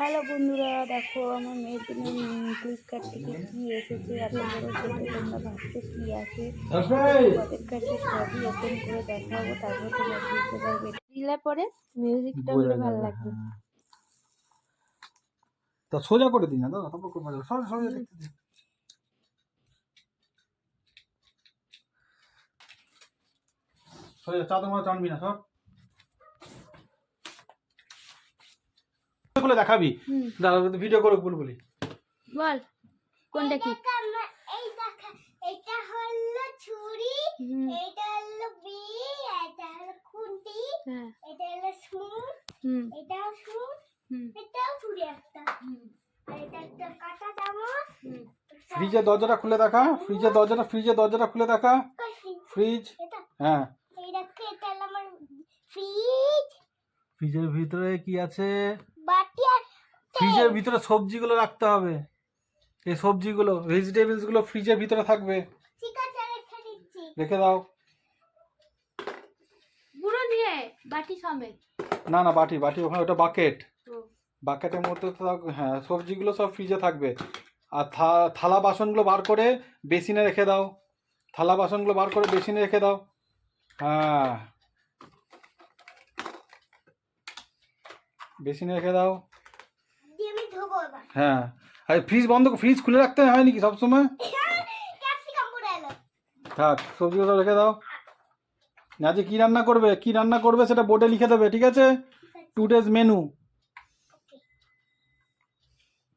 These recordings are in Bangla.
হ্যালো বন্ধুরা, দেখো আমার মেয়ের জন্য ফ্লিপকার্ট থেকে কি এসেছে। এত বড় সেটে তোমরা ভাবছো কি আছে, ওদের কাছে সবই ওপেন করে দেখাবো, তারপর তোমরা বুঝতে পারবে। দিলে পরে মিউজিকটা হলে ভালো লাগবে। তা সোজা করে দিন না দাদা, তারপর কোন সোজা সোজা দেখতে দিন। সোজা চাদর মারা টানবি না, সব খুলে দেখাবি। দাদা ভিডিও করে বলি বল কোনটা কি। এই দেখা, এটা হলো ছুরি, এটা হলো বি, এটা হলো খুন্তি, এটা হলো স্মুথ, এটাও স্মুথ, এটাও ছুরি একটা, আর এটা একটা কাঁটা চামচ। ফ্রিজের দরজাটা খুলে দেখা, ফ্রিজের দরজাটা খুলে দেখা। ফ্রিজ, হ্যাঁ এই দেখো, এটা হলো আমার ফ্রিজ। ফ্রিজের ভিতরে কি আছে? বাটি আর ফ্রিজের ভিতরে সবজিগুলো রাখতে হবে। এই সবজিগুলো, ভেজিটেবলস গুলো ফ্রিজের ভিতরে থাকবে। ঠিক আছে, রেখে দিচ্ছি। রেখে দাও। পুরো নিয়ে বাটি সমেত? না না, বাটি ওখানে, ওটা বাকেট। বাকেটের মধ্যে তো হ্যাঁ, সবজিগুলো সব ফ্রিজে থাকবে। আর থালা বাসনগুলো বার করে বেসিনে রেখে দাও। হ্যাঁ, বেসিনে রেখে দাও। দিয়ে আমি ধোবো এবার। হ্যাঁ, আর ফ্রিজ খুলে রাখতে হয় নাকি সবসময়? ক্যাপসিকাম পড়ে এলো। থাক, সবজিগুলো সব রেখে দাও। আজকে কি রান্না করবে সেটা বোর্ডে লিখে দেবে, ঠিক আছে? টুডেজ মেনু,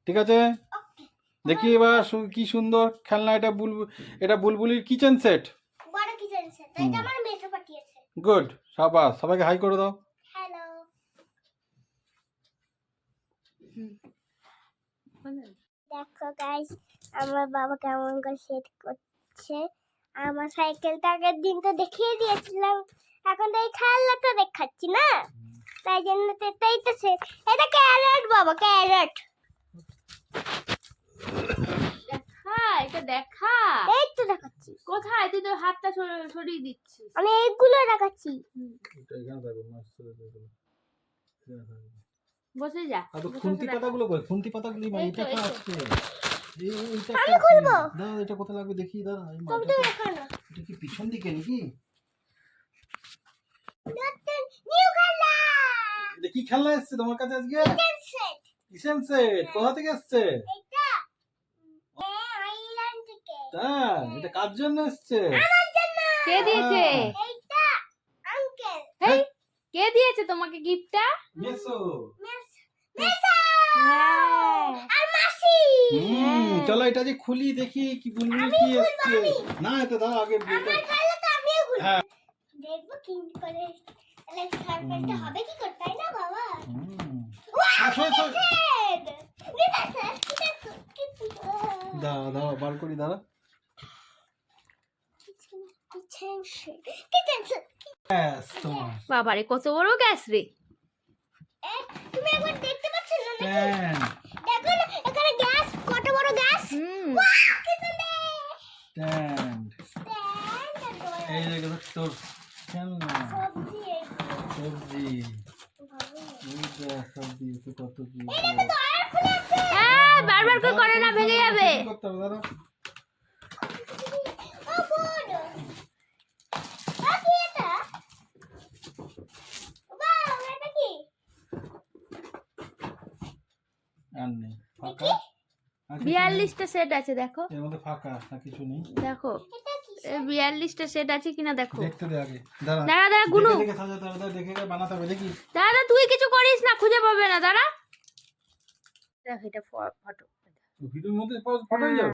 ঠিক আছে? দেখি এবার কি সুন্দর খেলনা। এটা বুলবুলির কিচেন সেট। বড় কিচেন সেট, এটা আমার মেসো পাঠিয়েছে। গুড, শাবাশ, সবাইকে হাই করে দাও। হ্যালো। দেখো গাইস, আমার বাবা কেমন করে সেট করছে। আমার সাইকেলটা আগের দিন তো দেখিয়ে দিয়েছিলাম, এখন তো এই খেলনাটা দেখাচ্ছি না, তাই জন্য তো এটাই তো সেট। এটা ক্যারট বাবা, ক্যারট। এটা দেখা, এই তো দেখাচ্ছি। কোথায়? তুই তো হাতটা সরিয়ে দিচ্ছিস। আমি এইগুলো দেখাচ্ছি। বসে যা। আর তো খুন্তি পাতাগুলো কই? খুন্তি পাতাগুলো মানে এটা তো আছে। আমি খুলবো। দাদা এটা কোথায় লাগবে দেখি দাদা। এই তুমি তো দেখো না। এটা কি পিছন দিকে নাকি? নিউ খেলনা। এটা কি খেলনা এসেছে তোমার কাছে আজকে? Kitchen set. কিচেন সেট কোথা থেকে এসেছে? এটা আইল্যান্ড থেকে। হ্যাঁ, এটা কার জন্য এসেছে? আমার জন্য। কে দিয়েছে? এইটা আঙ্কেল। এই কে দিয়েছে তোমাকে গিফটটা? মেসো। মেসা হ্যাঁ, আর মাসি। চলো এটা যে খুলি দেখি কি বুলবুলি কি এসেছে। না এটা দাও আগে। আমার খেলনা তো আমিও খুলবো। হ্যাঁ, দেখবো কি করে সারপ্রাইজটা হবে, কি করে, তাই না বাবা? দাও বার করি দাদা। গ্যাস তোমার। বাবারে কত বড় গ্যাস রে। তুমি একবার দেখতে পাচ্ছ না? স্ট্যান্ড। দেখো না এখানে গ্যাস, কত বড় গ্যাস। ওয়াও, কি সুন্দর। স্ট্যান্ড। স্ট্যান্ড আর ডোর। এই দেখো তোর খেলনা। সবজি সবজি। সবজি তো কত কি। এটা তো আর খুলে আছে। হ্যাঁ, বারবার করে না, ভেঙে যাবে। করতে হবে দাদা। ও গুড। কি এটা? ওয়াও, এটা কি? আর নেই, ফাঁকা। 42টা সেট আছে, দেখো। এর মধ্যে ফাঁকা আর কিছু নেই। দেখো এটা কি? 42টা সেট আছে কিনা দেখো। দেখতে দে আগে। দাঁড়া দাঁড়া গুনু। দেখে সাজাতে হবে, দেখে বানাতে হবে দেখি। দাদা তুই কিছু করিস না, খুঁজে পাবে না। দাঁড়া, দেখ এটা ফটো। ভিডিওর মধ্যে ফটো হয়ে যাবে।